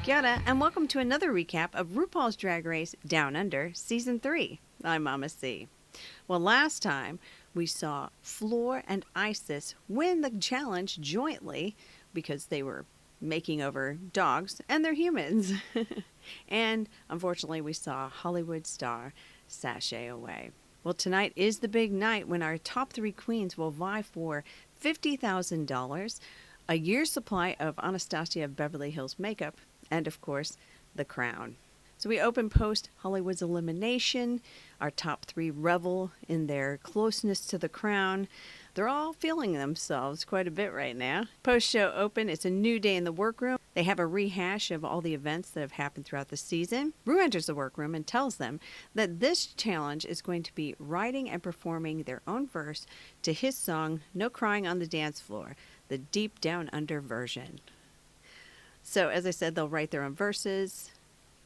Kia ora, and welcome to another recap of RuPaul's Drag Race Down Under Season 3. I'm Mama C. Well, last time we saw Floor and Isis win the challenge jointly because they were making over dogs and they're humans. And unfortunately, we saw Hollywood star sashay away. Well, tonight is the big night when our top three queens will vie for $50,000, a year's supply of Anastasia Beverly Hills makeup, and of course, the crown. So we open post Hollywood's elimination. Our top three revel in their closeness to the crown. They're all feeling themselves quite a bit right now. Post show open, it's a new day in the workroom. They have a rehash of all the events that have happened throughout the season. Ru enters the workroom and tells them that this challenge is going to be writing and performing their own verse to his song, No Crying on the Dance Floor, the Deep Down Under version. So, as I said, they'll write their own verses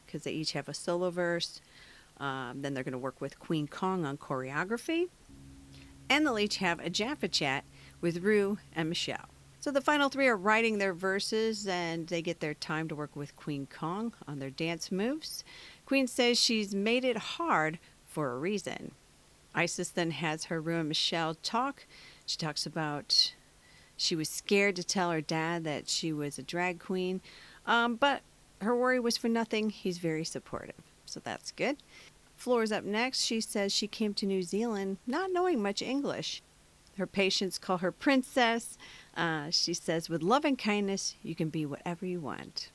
because they each have a solo verse. Then they're going to work with Queen Kong on choreography. And they'll each have a Jaffa chat with Ru and Michelle. So the final three are writing their verses, and they get their time to work with Queen Kong on their dance moves. Queen says she's made it hard for a reason. Isis then has her Ru and Michelle talk. She talks about she was scared to tell her dad that she was a drag queen, but her worry was for nothing. He's very supportive, so that's good. Floor's up next. She says she came to New Zealand not knowing much English. Her patients call her princess. She says, with love and kindness, you can be whatever you want.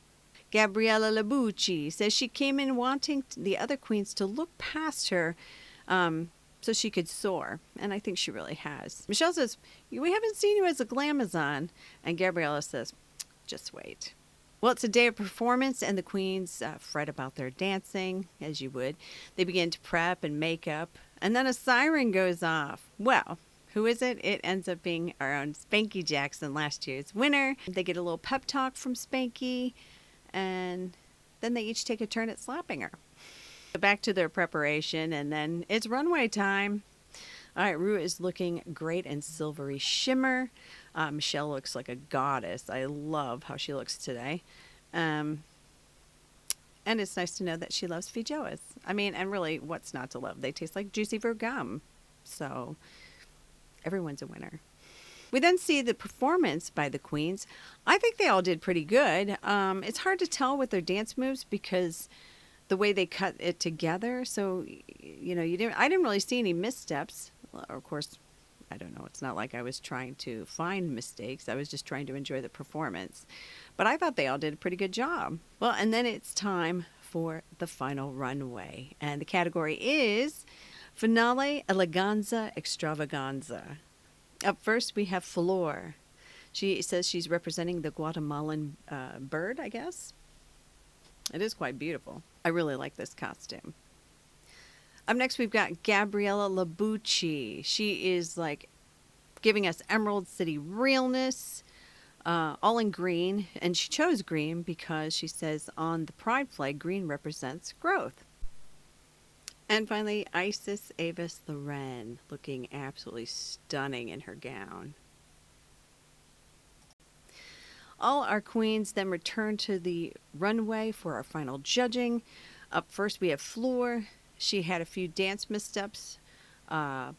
Gabriella Labucci says she came in wanting the other queens to look past her so she could soar. And I think she really has. Michelle says, we haven't seen you as a glamazon. And Gabriella says, just wait. Well, it's a day of performance, and the queens fret about their dancing, as you would. They begin to prep and make up, and then a siren goes off. Well, who is it? It ends up being our own Spanky Jackson, last year's winner. They get a little pep talk from Spanky, and then they each take a turn at slapping her. Back to their preparation, and then it's runway time. All right, Ru is looking great in silvery shimmer. Michelle looks like a goddess. I love how she looks today. And it's nice to know that she loves feijoas. I mean, and really, what's not to love? They taste like juicy fruit gum. So everyone's a winner. We then see the performance by the queens. I think they all did pretty good. It's hard to tell with their dance moves because the way they cut it together. So, I didn't really see any missteps. Of course, I don't know. It's not like I was trying to find mistakes. I was just trying to enjoy the performance. But I thought they all did a pretty good job. Well, and then it's time for the final runway. And the category is Finale Eleganza Extravaganza. Up first, we have Floor. She says she's representing the Guatemalan bird, I guess. It is quite beautiful. I really like this costume. Up next, we've got Gabriella Labucci. She is like giving us Emerald City realness, all in green. And she chose green because she says on the pride flag, green represents growth. And finally, Isis Avis Loren, looking absolutely stunning in her gown. All our queens then return to the runway for our final judging. Up first, we have Floor. She had a few dance missteps, but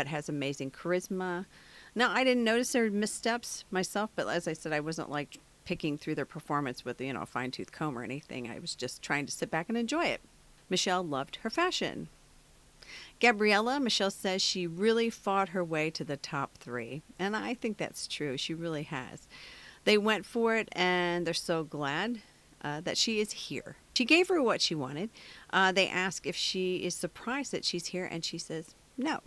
has amazing charisma. Now, I didn't notice her missteps myself, but as I said, I wasn't like picking through their performance with, a fine-tooth comb or anything. I was just trying to sit back and enjoy it. Michelle loved her fashion. Michelle says she really fought her way to the top three, and I think that's true. She really has. They went for it, and they're so glad that she is here. She gave her what she wanted. They ask if she is surprised that she's here, and she says no.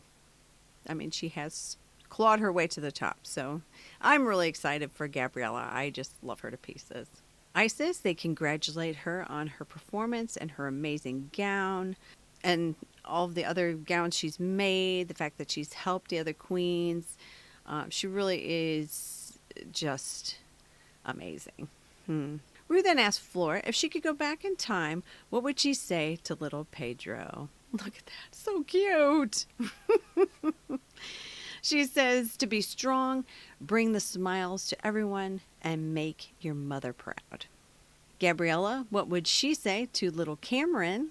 I mean, she has clawed her way to the top, so I'm really excited for Gabriella. I just love her to pieces. Isis, they congratulate her on her performance and her amazing gown and all of the other gowns she's made, the fact that she's helped the other queens. She really is just amazing. Ru then asked Floor if she could go back in time, what would she say to little Pedro? Look at that. So cute. She says to be strong, bring the smiles to everyone, and make your mother proud. Gabriella, what would she say to little Cameron?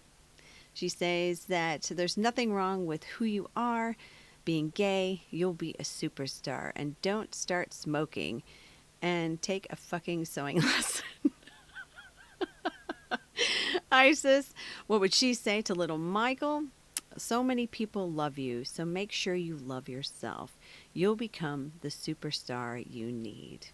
She says that there's nothing wrong with who you are. Being gay, you'll be a superstar. And don't start smoking. And take a fucking sewing lesson. Isis, what would she say to little Michael? So many people love you, so make sure you love yourself. You'll become the superstar you need.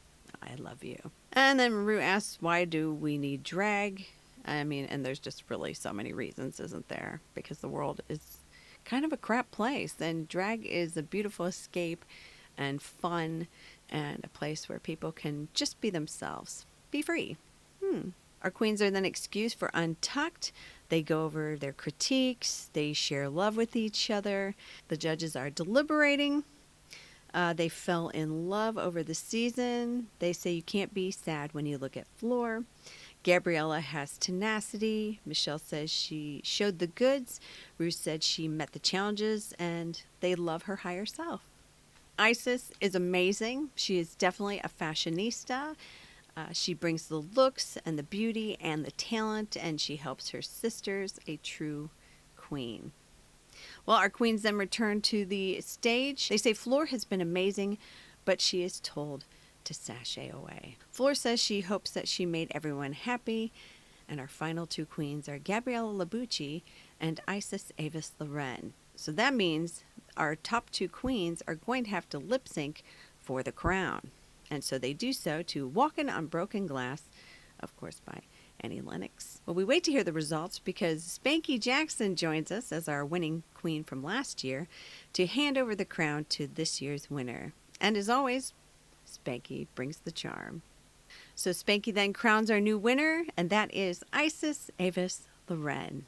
I love you. And then Rue asks, why do we need drag? I mean, and there's just really so many reasons, isn't there? Because the world is kind of a crap place, and drag is a beautiful escape and fun and a place where people can just be themselves, be free. Our queens are then excused for Untucked. They go over their critiques. They share love with each other. The judges are deliberating. They fell in love over the season. They say you can't be sad when you look at Floor. Gabriella has tenacity. Michelle says she showed the goods. Ruth said she met the challenges, and they love her higher self. Isis is amazing. She is definitely a fashionista. She brings the looks and the beauty and the talent, and she helps her sisters, a true queen. Well, our queens then return to the stage. They say Floor has been amazing, but she is told to sashay away. Floor says she hopes that she made everyone happy, and our final two queens are Gabriella Labucci and Isis Avis Loren. So that means our top two queens are going to have to lip sync for the crown. And so they do so to Walkin' on Broken Glass, of course by Annie Lennox. Well, we wait to hear the results because Spanky Jackson joins us as our winning queen from last year to hand over the crown to this year's winner. And as always, Spanky brings the charm. So Spanky then crowns our new winner, and that is Isis Avis Loren.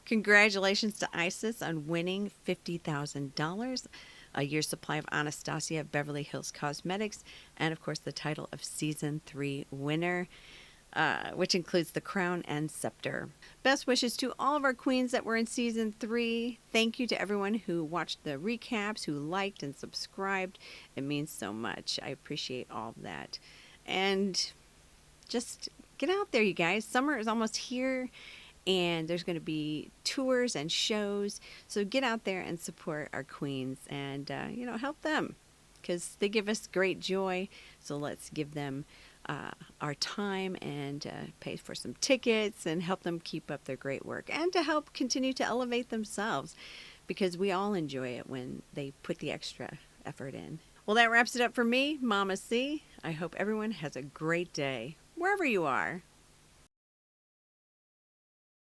Congratulations to Isis on winning $50,000. A year's supply of Anastasia Beverly Hills Cosmetics, and of course the title of Season 3 winner, which includes the crown and scepter. Best wishes to all of our queens that were in Season 3. Thank you to everyone who watched the recaps, who liked and subscribed. It means so much. I appreciate all of that. And just get out there, you guys. Summer is almost here. And there's going to be tours and shows. So get out there and support our queens and, help them because they give us great joy. So let's give them our time and pay for some tickets and help them keep up their great work and to help continue to elevate themselves because we all enjoy it when they put the extra effort in. Well, that wraps it up for me, Mama C. I hope everyone has a great day wherever you are.